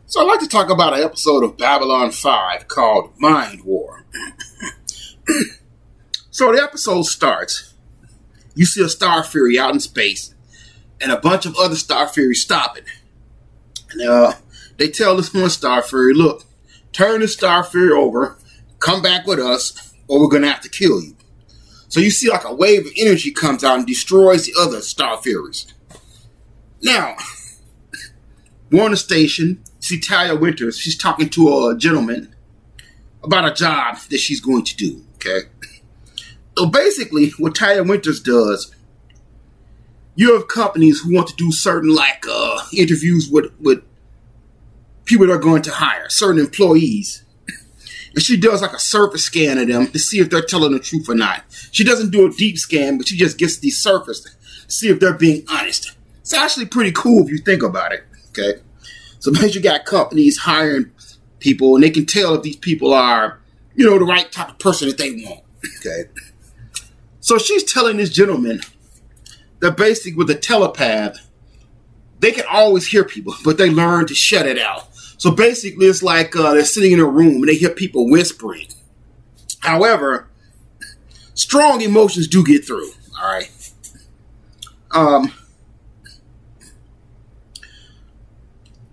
So I'd like to talk about an episode of Babylon 5 called Mind War. So the episode starts. You see a Star Fury out in space and a bunch of other Star Furies stopping. And they tell this one Star Fury, look, turn this Star Fury over, come back with us, or we're going to have to kill you. So you see like a wave of energy comes out and destroys the other Star Furies. Now, we're on the station. See Talia Winters. She's talking to a gentleman about a job that she's going to do. Okay. So basically, what Talia Winters does, you have companies who want to do certain interviews with people that are going to hire, certain employees. And she does like a surface scan of them to see if they're telling the truth or not. She doesn't do a deep scan, but she just gets the surface to see if they're being honest. It's actually pretty cool if you think about it. Okay. So basically you got companies hiring people and they can tell if these people are, the right type of person that they want. Okay. So she's telling this gentleman that basically with a telepath, they can always hear people, but they learn to shut it out. So basically it's like they're sitting in a room and they hear people whispering. However, strong emotions do get through. All right.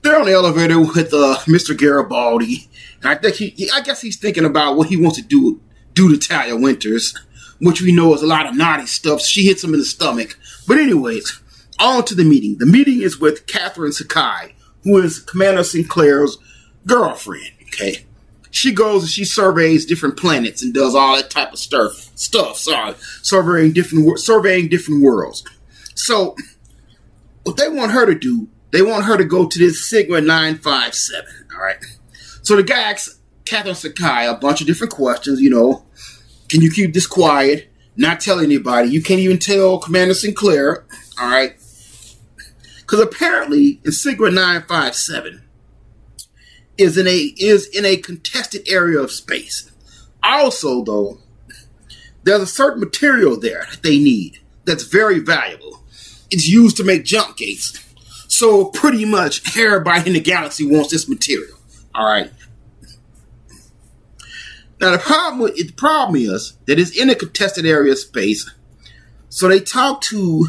They're on the elevator with Mr. Garibaldi, and I guess he's thinking about what he wants to do to Talia Winters, which we know is a lot of naughty stuff. She hits him in the stomach. But anyways, on to the meeting. The meeting is with Catherine Sakai, who is Commander Sinclair's girlfriend. Okay, she goes and she surveys different planets and does all that type of stuff. Surveying different worlds. So what they want her to do. They want her to go to this Sigma 957, all right? So the guy asks Catherine Sakai a bunch of different questions, Can you keep this quiet? Not tell anybody. You can't even tell Commander Sinclair, all right? Because apparently in Sigma 957 is in a contested area of space. Also, though, there's a certain material there that they need that's very valuable. It's used to make jump gates. So pretty much everybody in the galaxy wants this material. All right. Now the problem is that it's in a contested area of space. So they talk to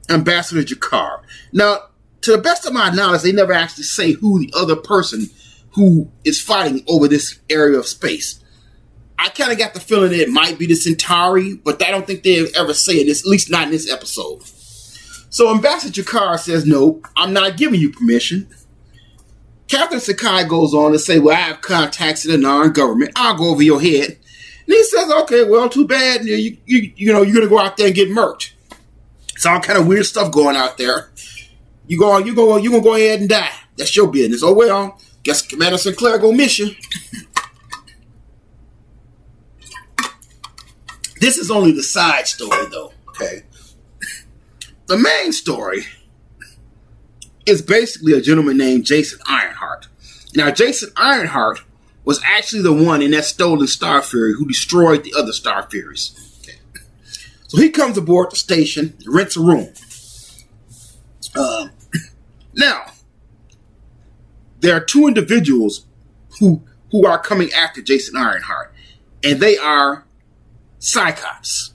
Ambassador G'Kar. Now, to the best of my knowledge, they never actually say who the other person who is fighting over this area of space. I kind of got the feeling that it might be the Centauri, but I don't think they ever say it, at least not in this episode. So Ambassador G'Kar says, no, I'm not giving you permission. Catherine Sakai goes on to say, well, I have contacts in the non-government. I'll go over your head. And he says, okay, well, too bad. You're going to go out there and get murked. It's all kind of weird stuff going out there. You're going to go ahead and die. That's your business. Oh, well, guess Commander Sinclair going to miss you. This is only the side story, though, okay? The main story is basically a gentleman named Jason Ironheart. Now, Jason Ironheart was actually the one in that stolen Star Fury who destroyed the other Star Furies. Okay. So he comes aboard the station, rents a room. Now, there are two individuals who are coming after Jason Ironheart, and they are Cyclops.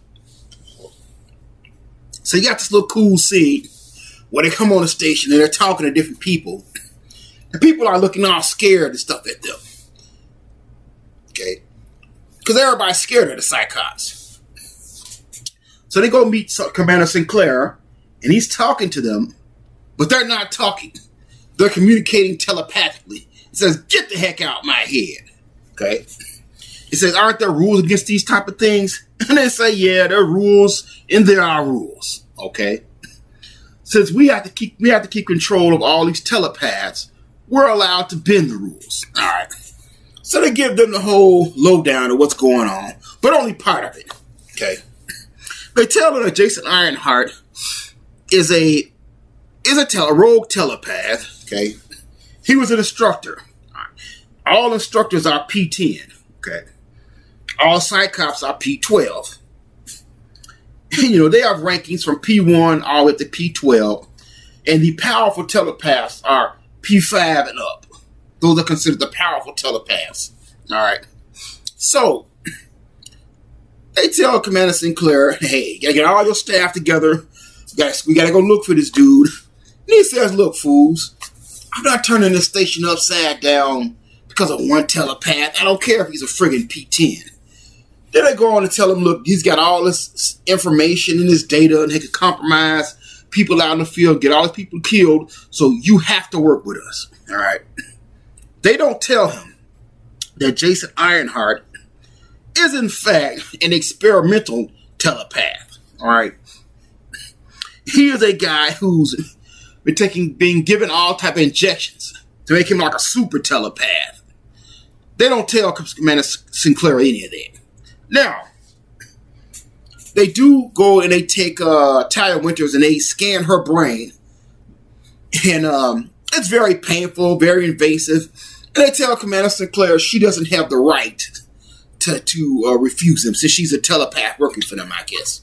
So you got this little cool scene where they come on the station and they're talking to different people. And people are looking all scared and stuff at them. Okay? Because everybody's scared of the Cyclops. So they go meet Commander Sinclair and he's talking to them, but they're not talking. They're communicating telepathically. He says, get the heck out my head. Okay? He says, aren't there rules against these type of things? And they say, yeah, there are rules and there are rules. Okay? Since we have to keep control of all these telepaths, we're allowed to bend the rules. All right. So they give them the whole lowdown of what's going on, but only part of it. Okay? They tell them that Jason Ironheart is a rogue telepath. Okay? He was an instructor. All instructors are P10. Okay? All Cyclops are P12. And, they have rankings from P1 all the way up to P12. And the powerful telepaths are P5 and up. Those are considered the powerful telepaths. All right. So they tell Commander Sinclair, hey, you gotta get all your staff together. We gotta go look for this dude. And he says, look, fools, I'm not turning this station upside down because of one telepath. I don't care if he's a friggin' P-10. Then they go on to tell him, look, he's got all this information in his data and he can compromise people out in the field, get all these people killed, so you have to work with us. All right. They don't tell him that Jason Ironheart is in fact an experimental telepath. All right. He is a guy who's being given all type of injections to make him like a super telepath. They don't tell Commander Sinclair any of that. Now, they do go and they take Talia Winters and they scan her brain. And it's very painful, very invasive. And they tell Commander Sinclair she doesn't have the right to refuse him since she's a telepath working for them, I guess.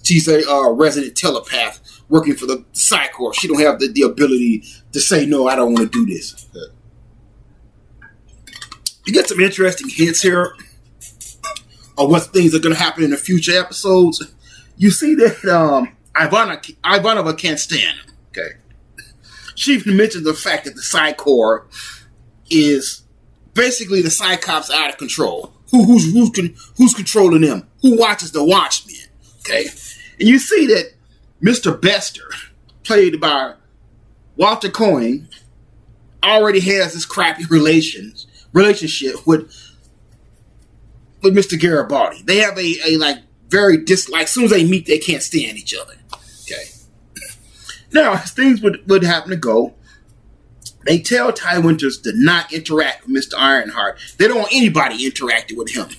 She's a resident telepath working for the Psi Corps. She don't have the ability to say, no, I don't want to do this. You get some interesting hints here of what things are going to happen in the future episodes. You see that Ivanova can't stand him. Okay, she even mentioned the fact that the Psi Corps is basically the Psychops out of control. Who's controlling them? Who watches the Watchmen? Okay, and you see that Mr. Bester, played by Walter Coyne, already has this crappy relationship with Mr. Garibaldi. They have a like very dislike. As soon as they meet, they can't stand each other. Okay. Now, as things would happen to go, they tell Ty Winters to not interact with Mr. Ironheart. They don't want anybody interacting with him.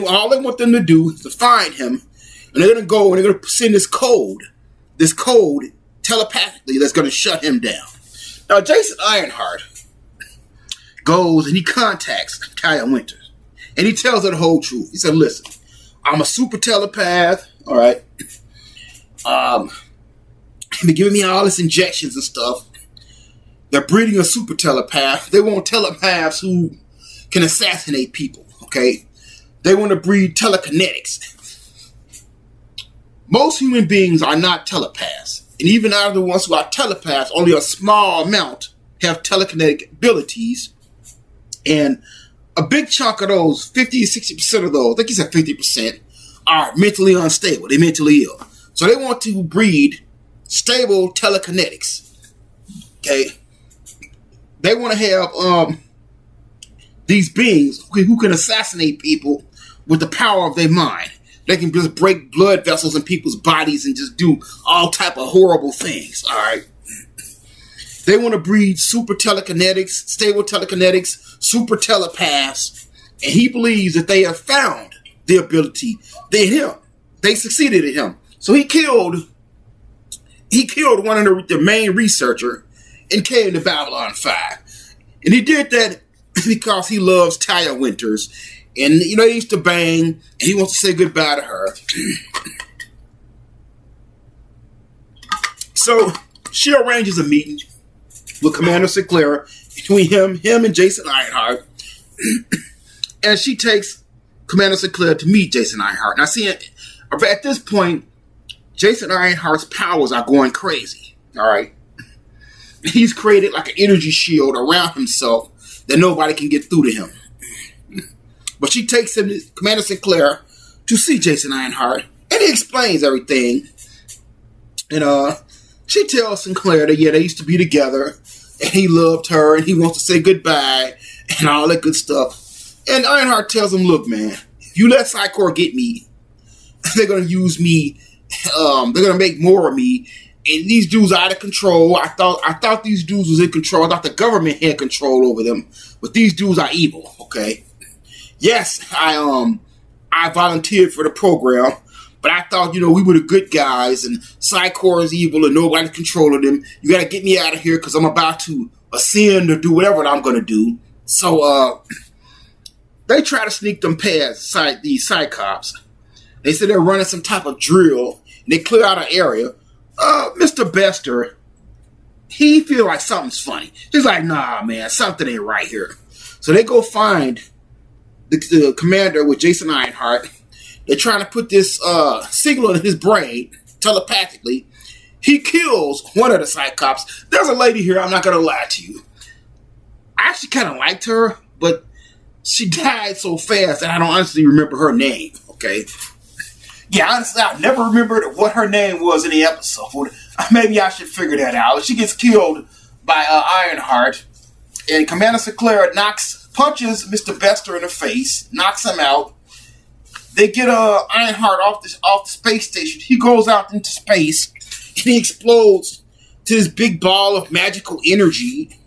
All they want them to do is to find him, and they're going to go and they're going to send this code telepathically that's going to shut him down. Now, Jason Ironheart goes and he contacts Talia Winters. And he tells her the whole truth. He said, listen, I'm a super telepath, all right? They're giving me all this injections and stuff. They're breeding a super telepath. They want telepaths who can assassinate people, okay? They want to breed telekinetics. Most human beings are not telepaths. And even out of the ones who are telepaths, only a small amount have telekinetic abilities. And a big chunk of those, 50 to 60% of those, I think he said 50%, are mentally unstable. They're mentally ill. So they want to breed stable telekinetics. Okay? They want to have these beings who can assassinate people with the power of their mind. They can just break blood vessels in people's bodies and just do all type of horrible things. All right? They want to breed super telekinetics, stable telekinetics, super telepaths, and he believes that they have found the ability. They succeeded at him. So he killed one of the main researcher and came to Babylon 5. And he did that because he loves Talia Winters. And, you know, he used to bang, and he wants to say goodbye to her. So she arranges a meeting with Commander Sinclair between him and Jason Ironheart. And she takes Commander Sinclair to meet Jason Ironheart. Now, see, at this point, Jason Ironheart's powers are going crazy. All right. He's created like an energy shield around himself that nobody can get through to him. But she takes him to Commander Sinclair to see Jason Ironheart, and he explains everything. And she tells Sinclair that, yeah, they used to be together, and he loved her, and he wants to say goodbye, and all that good stuff. And Ironheart tells him, look, man, if you let Psi Corps get me, they're going to use me. They're going to make more of me. And these dudes are out of control. I thought these dudes was in control. I thought the government had control over them. But these dudes are evil, okay? Yes, I volunteered for the program, but I thought, you know, we were the good guys, and Psi Corps is evil, and nobody's controlling them. You got to get me out of here because I'm about to ascend or do whatever I'm going to do. So they try to sneak them past these Psychops. They said they're running some type of drill, and they clear out an area. Mr. Bester he feel like something's funny. He's like, nah, man, something ain't right here. So they go find the commander with Jason Ironheart. They're trying to put this signal in his brain telepathically. He kills one of the Cyclops. There's a lady here, I'm not going to lie to you. I actually kind of liked her, but she died so fast that I don't honestly remember her name, okay? Yeah, honestly, I never remembered what her name was in the episode. Maybe I should figure that out. She gets killed by Ironheart, and Commander Sinclair punches Mr. Bester in the face, knocks him out. They get Ironheart off the space station. He goes out into space, and he explodes to this big ball of magical energy.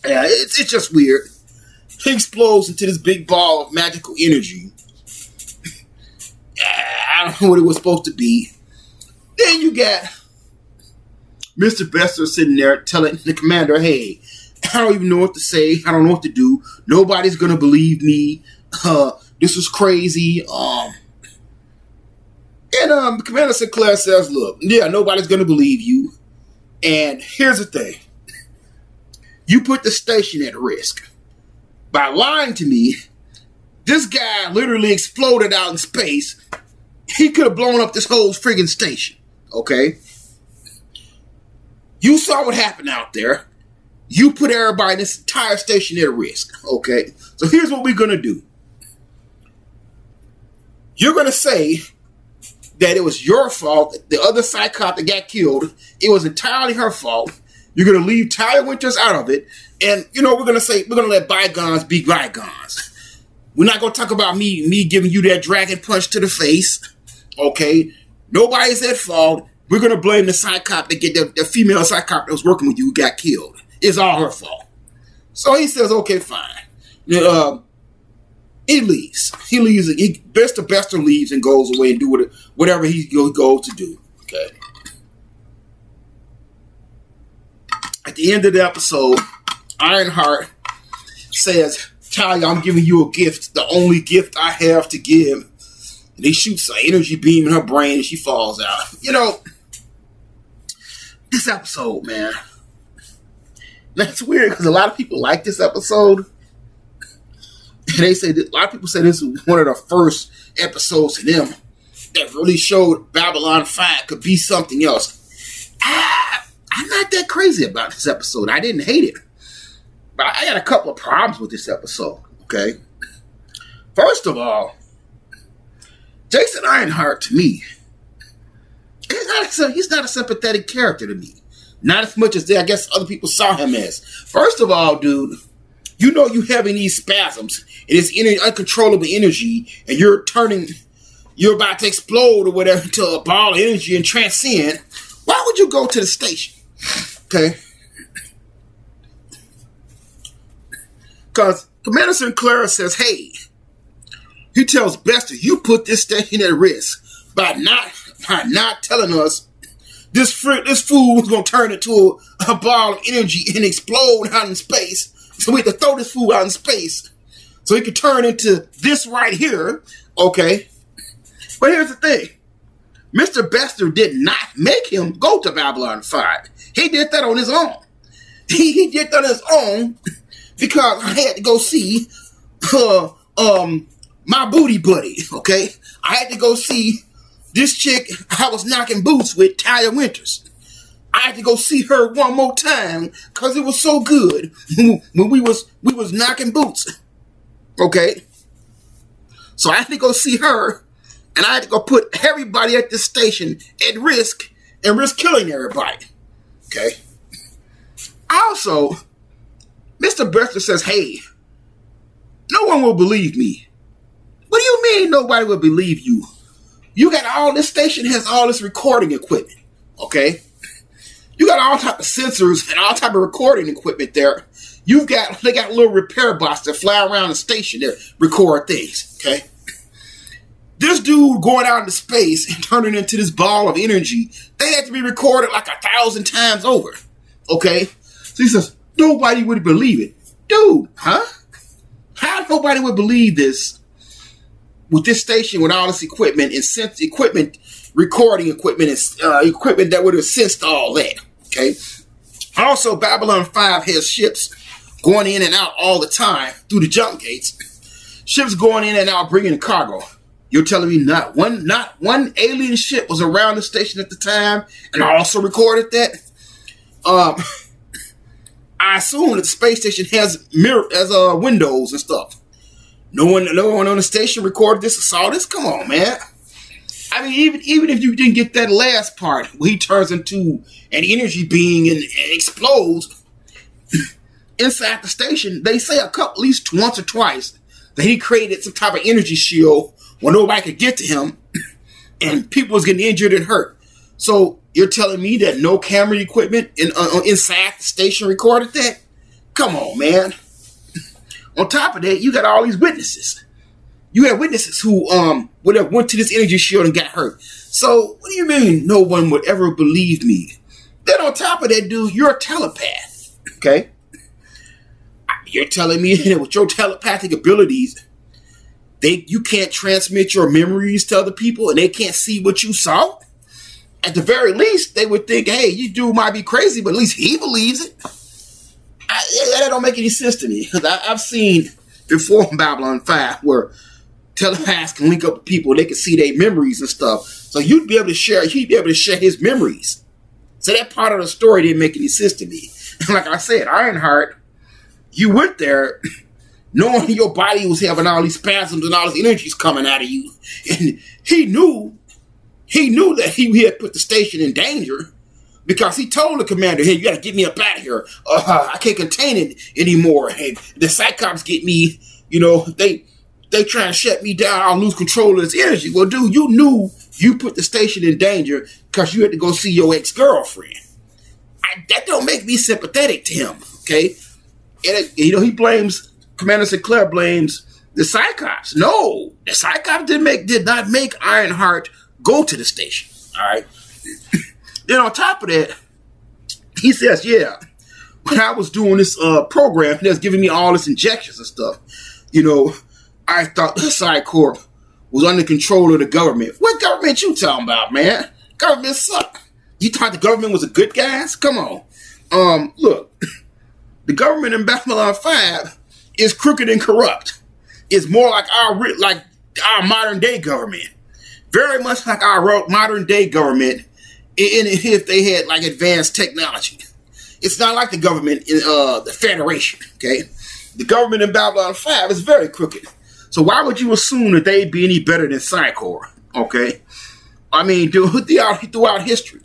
Yeah, it's just weird. He explodes into this big ball of magical energy. I don't know what it was supposed to be. Then you got Mr. Bester sitting there telling the commander, hey, I don't even know what to say. I don't know what to do. Nobody's going to believe me. This is crazy. And Commander Sinclair says, look, yeah, nobody's going to believe you. And here's the thing. You put the station at risk. By lying to me, this guy literally exploded out in space. He could have blown up this whole friggin' station. Okay? You saw what happened out there. You put everybody in this entire station at risk. Okay? So here's what we're going to do. You're going to say that it was your fault. The other Cyclops that got killed, it was entirely her fault. You're going to leave Talia Winters out of it. And, we're going to let bygones be bygones. We're not going to talk about me giving you that dragon punch to the face. Okay? Nobody's at fault. We're going to blame the Cyclops that get the female Cyclops that was working with you who got killed. It's all her fault. So he says, okay, fine. He leaves. Mr. Bester leaves and goes away and do whatever he goes to do. Okay? At the end of the episode, Ironheart says, Talia, I'm giving you a gift, the only gift I have to give. And he shoots an energy beam in her brain and she falls out. This episode, man. That's weird because a lot of people like this episode. And they say a lot of people say this was one of the first episodes to them that really showed Babylon 5 could be something else. I'm not that crazy about this episode. I didn't hate it. But I got a couple of problems with this episode, okay? First of all, Jason Ironheart, to me, he's not a sympathetic character to me. Not as much as I guess other people saw him as. First of all, dude, you're having these spasms, and it's uncontrollable energy, and you're about to explode or whatever into a ball of energy and transcend. Why would you go to the station? Okay? Because Commander Sinclair says, hey, he tells Bester, you put this station at risk by not telling us this fool was going to turn into a ball of energy and explode out in space. So we have to throw this fool out in space so he could turn into this right here. Okay? But here's the thing. Mr. Bester did not make him go to Babylon 5. He did that on his own. He did that on his own because I had to go see my booty buddy, okay? I had to go see this chick I was knocking boots with, Talia Winters. I had to go see her one more time because it was so good when we was knocking boots, okay? So I had to go see her, and I had to go put everybody at this station at risk and risk killing everybody, okay? Also, Mr. Bester says, hey, no one will believe me. What do you mean nobody will believe you? You got all this station has all this recording equipment, okay? You got all type of sensors and all type of recording equipment there. They got little repair bots that fly around the station that record things, okay? This dude going out into space and turning into this ball of energy, they had to be recorded like 1,000 times over, okay? So he says, nobody would believe it. Dude, huh? How nobody would believe this with this station with all this equipment and sense equipment, recording equipment, and equipment that would have sensed all that, okay? Also, Babylon 5 has ships going in and out all the time through the jump gates. Ships going in and out bringing cargo. You're telling me not one alien ship was around the station at the time, and I also recorded that. I assume that the space station has windows and stuff. No one on the station recorded this or saw this. Come on, man. I mean, even if you didn't get that last part where he turns into an energy being and explodes inside the station, they say at least once or twice that he created some type of energy shield where nobody could get to him, and people was getting injured and hurt. So you're telling me that no camera equipment inside the station recorded that? Come on, man. On top of that, you got all these witnesses. You had witnesses who went to this energy shield and got hurt. So what do you mean no one would ever believe me? Then on top of that, dude, you're a telepath. Okay? You're telling me that with your telepathic abilities, you can't transmit your memories to other people and they can't see what you saw? At the very least, they would think, hey, you dude might be crazy, but at least he believes it. That don't make any sense to me. Because I've seen before in Babylon 5 where telepaths can link up with people, they can see their memories and stuff. So he'd be able to share his memories. So that part of the story didn't make any sense to me. And like I said, Ironheart, you went there knowing your body was having all these spasms and all these energies coming out of you. And he knew that he had put the station in danger because he told the commander, hey, you got to get me up out of here. I can't contain it anymore. And the Cyclops get me, they try to shut me down. I'll lose control of this energy. Well, dude, you knew you put the station in danger because you had to go see your ex-girlfriend. That don't make me sympathetic to him, okay? And, he blames, Commander Sinclair blames the Cyclops. No, the Cyclops did not make Ironheart go to the station, all right? Then on top of that, he says, yeah, when I was doing this program, he was giving me all this injections and stuff, I thought the Psycorp was under control of the government. What government you talking about, man? Government suck. You thought the government was a good guys? Come on. Look, the government in Babylon 5 is crooked and corrupt. It's more like our modern day government. Very much like our modern day government if they had like advanced technology. It's not like the government in the Federation, okay? The government in Babylon 5 is very crooked. So why would you assume that they'd be any better than Psycor, okay? I mean, throughout history,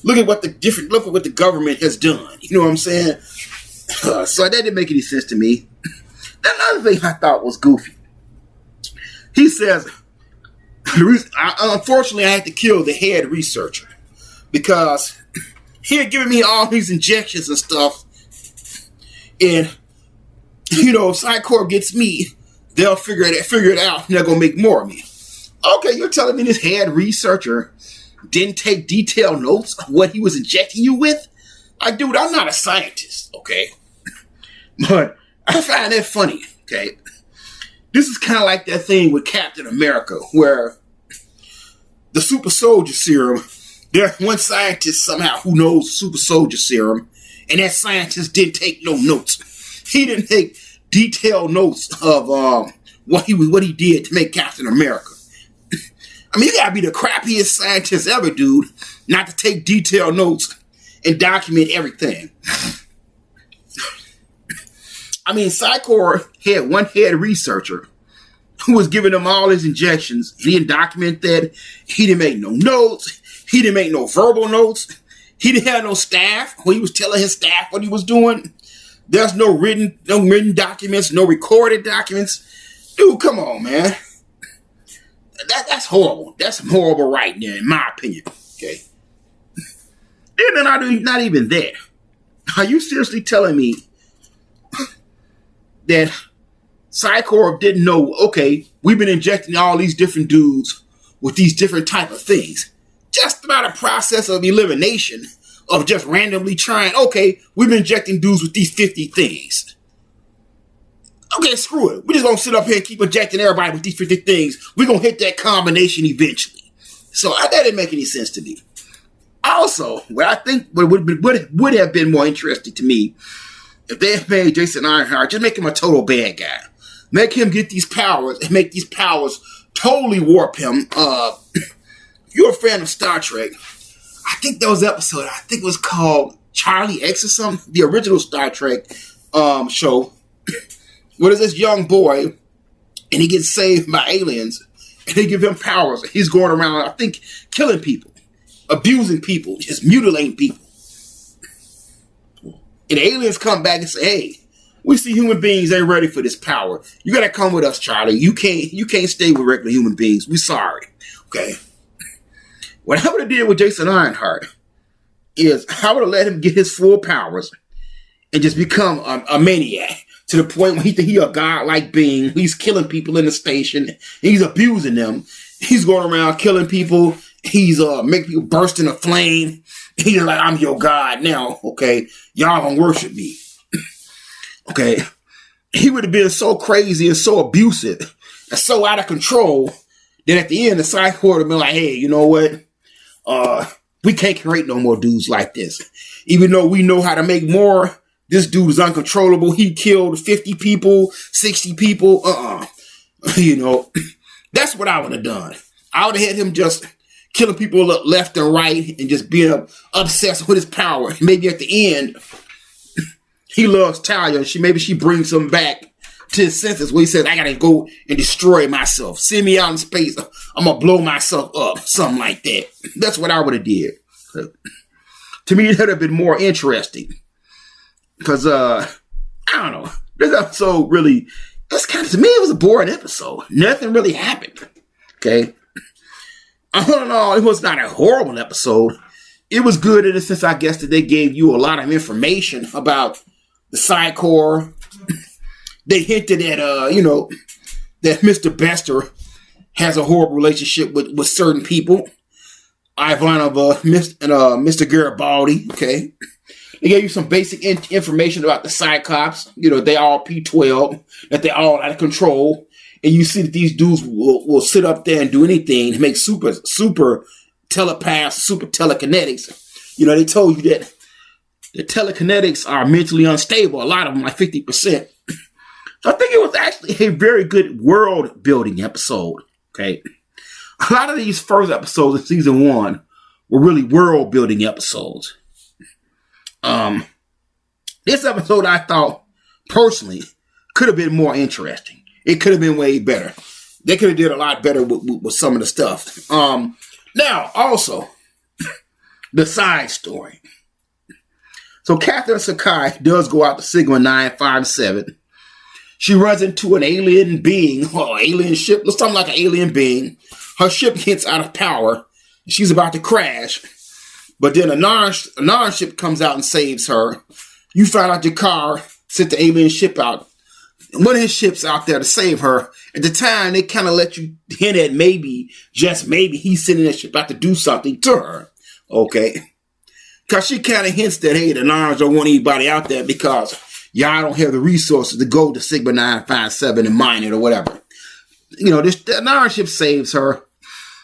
look at what the government has done. You know what I'm saying? So that didn't make any sense to me. Another thing I thought was goofy. He says, unfortunately, I had to kill the head researcher because he had given me all these injections and stuff. And, if Psycor gets me, they'll figure it out, and they're going to make more of me. Okay, you're telling me this head researcher didn't take detailed notes of what he was injecting you with? Dude, I'm not a scientist, okay? But I find that funny, okay? This is kind of like that thing with Captain America, where the super soldier serum, there's one scientist somehow who knows super soldier serum, and that scientist didn't take no notes. He didn't take detailed notes of what he did to make Captain America. I mean, you gotta be the crappiest scientist ever, dude, not to take detailed notes and document everything. I mean, Psycor had one head researcher who was giving him all his injections. He didn't document that. He didn't make no notes. He didn't make no verbal notes. He didn't have no staff when he was telling his staff what he was doing. There's no written documents, no recorded documents. Dude, come on, man. That's horrible. That's some horrible writing there, in my opinion. Okay. And not even that. Are you seriously telling me that Psycorp didn't know, okay, we've been injecting all these different dudes with these different type of things. Just about a process of elimination of just randomly trying, okay, we've been injecting dudes with these 50 things. Okay, screw it. We're just going to sit up here and keep injecting everybody with these 50 things. We're going to hit that combination eventually. So that didn't make any sense to me. Also, what I think would have been more interesting to me if they had made Jason Ironheart, just make him a total bad guy. Make him get these powers and make these powers totally warp him. If you're a fan of Star Trek, I think there was an episode, I think it was called Charlie X or something, the original Star Trek show, where there's this young boy and he gets saved by aliens and they give him powers. He's going around, I think, killing people, abusing people, just mutilating people. And the aliens come back and say, hey, we see human beings ain't ready for this power. You gotta come with us, Charlie. You can't stay with regular human beings. We sorry. Okay. What I would have did with Jason Ironheart is I would have let him get his full powers and just become a maniac to the point where he think he a godlike being. He's killing people in the station. He's abusing them. He's going around killing people. He's making people burst into flame. He's like, I'm your God now. Okay. Y'all gonna worship me. Okay. He would have been so crazy and so abusive and so out of control that at the end, the Psych Corps would have been like, hey, you know what? We can't create no more dudes like this. Even though we know how to make more, this dude is uncontrollable. He killed 50 people, 60 people. You know, that's what I would have done. I would have had him just killing people left and right and just being obsessed with his power. Maybe at the end, he loves Talia. Maybe she brings him back to his senses where he says, I gotta go and destroy myself. Send me out in space. I'm gonna blow myself up. Something like that. That's what I would have did. To me, it would have been more interesting. Because, I don't know. This episode really, to me, it was a boring episode. Nothing really happened. Okay? All in all, it was not a horrible episode. It was good in the sense, I guess, that they gave you a lot of information about the Psych Corps. They hinted at, that Mr. Bester has a horrible relationship with certain people. Ivanova, Mr. Garibaldi, okay? They gave you some basic information about the Cyclops. They all P12, that they're all out of control. And you see that these dudes will sit up there and do anything to make super telepaths, super telekinetics. They told you that the telekinetics are mentally unstable. A lot of them, like 50%. So I think it was actually a very good world building episode. Okay. A lot of these first episodes of season 1 were really world building episodes. This episode I thought personally could have been more interesting. It could have been way better. They could have did a lot better with some of the stuff. Now also the side story. So Catherine Sakai does go out to Sigma 957. She runs into an alien being, or alien ship, something like an alien being. Her ship gets out of power. She's about to crash. But then a non-ship comes out and saves her. You find out Jakar sent the alien ship out. One of his ships out there to save her. At the time, they kind of let you hint at maybe, just maybe, he's sending that ship out to do something to her. Okay? Because she kind of hints that, hey, the Narns don't want anybody out there because y'all don't have the resources to go to Sigma 957 and mine it or whatever. The Narn ship saves her.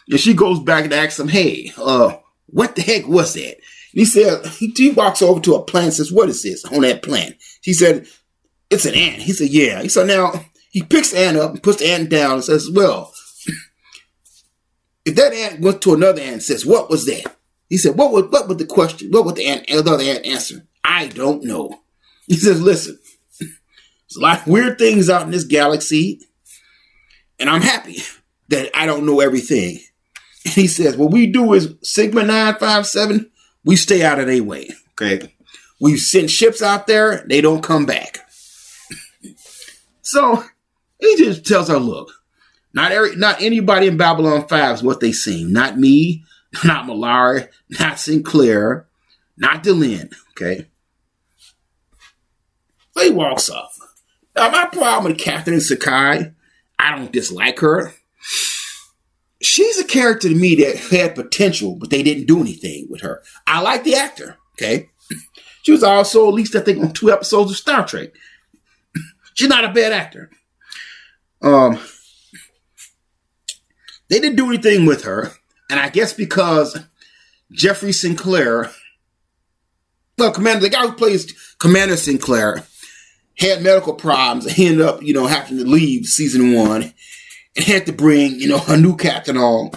And she goes back and asks him, hey, what the heck was that? And he said, he walks over to a plant and says, what is this on that plant? She said, it's an ant. He said, yeah. He said, now, he picks the ant up and puts the ant down and says, well, if that ant went to another ant and says, what was that? He said, what was the question? What would the other ant answer? I don't know. He says, listen, there's a lot of weird things out in this galaxy, and I'm happy that I don't know everything. And he says, what we do is Sigma 957, we stay out of their way, okay? We send ships out there, they don't come back. So he just tells her, look, not anybody in Babylon 5 is what they seem. Not me, not Malari, not Sinclair, not Delenn, okay? So he walks off. Now, my problem with Catherine Sakai, I don't dislike her. She's a character to me that had potential, but they didn't do anything with her. I like the actor, okay? She was also, at least I think, on 2 episodes of Star Trek. She's not a bad actor. They didn't do anything with her, and I guess because Jeffrey Sinclair, well, the guy who plays Commander Sinclair, had medical problems. He ended up, having to leave season 1 and had to bring, a new captain on.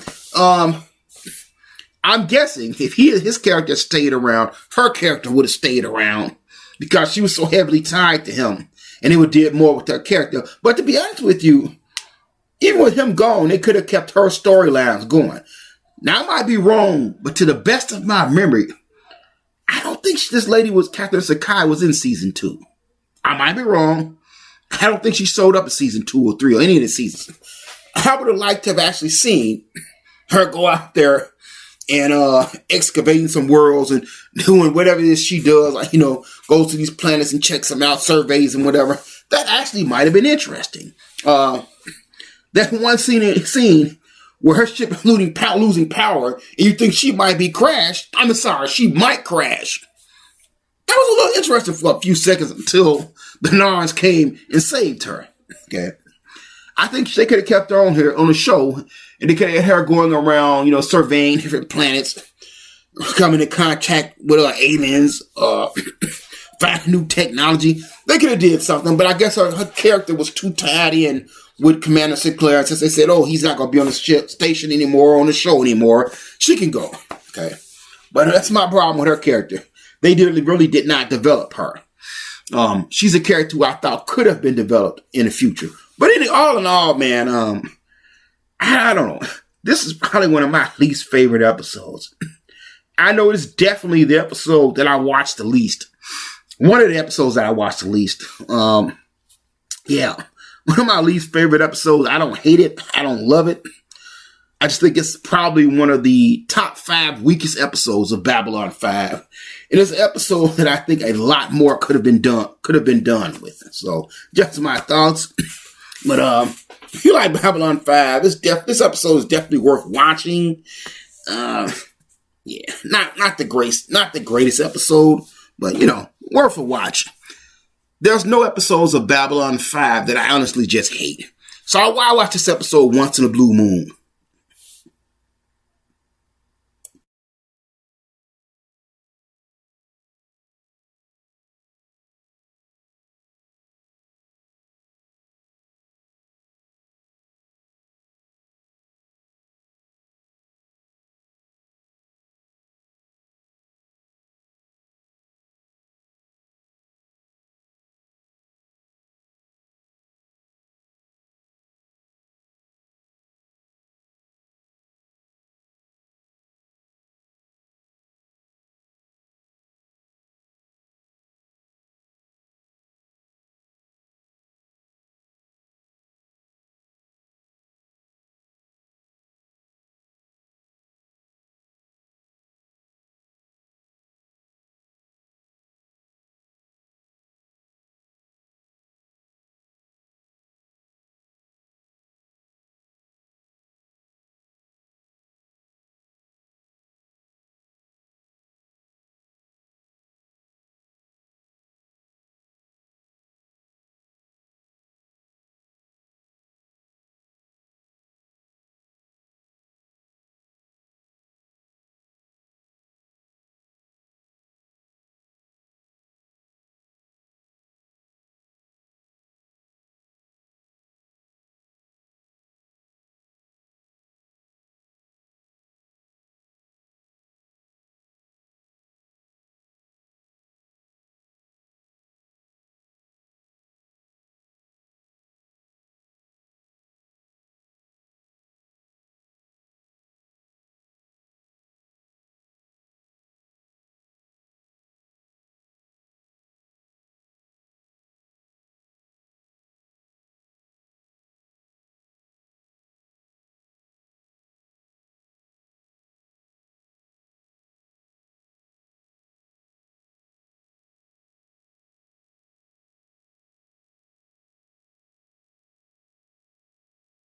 I'm guessing if his character stayed around, her character would have stayed around because she was so heavily tied to him, and they would did more with her character. But to be honest with you, even with him gone, they could have kept her storylines going. Now, I might be wrong, but to the best of my memory, I don't think this lady Catherine Sakai was in season 2. I might be wrong. I don't think she showed up in season 2 or 3 or any of the seasons. I would have liked to have actually seen her go out there and excavating some worlds and doing whatever it is she does, like, goes to these planets and checks them out, surveys and whatever. That actually might have been interesting. That one scene where her ship is losing power and you think she might be crashed. I'm sorry, she might crash. That was a little interesting for a few seconds until the Narns came and saved her. Okay. I think they could have kept her on here on the show, and they could have had her going around, surveying different planets, coming in contact with aliens, finding new technology. They could have did something, but I guess her character was too tied in with Commander Sinclair. Since they said, he's not going to be on the ship station anymore, on the show anymore, she can go. Okay. But that's my problem with her character. They really did not develop her. She's a character who I thought could have been developed in the future. But all in all, man, I don't know. This is probably one of my least favorite episodes. I know it's definitely the episode that I watched the least. One of the episodes that I watched the least. Yeah. One of my least favorite episodes. I don't hate it. I don't love it. I just think it's probably one of the top 5 weakest episodes of Babylon 5. And it's an episode that I think a lot more could have been done with. So just my thoughts. But if you like Babylon 5, this episode is definitely worth watching. Yeah, not the greatest episode, but worth a watch. There's no episodes of Babylon 5 that I honestly just hate. So I watch this episode once in a blue moon.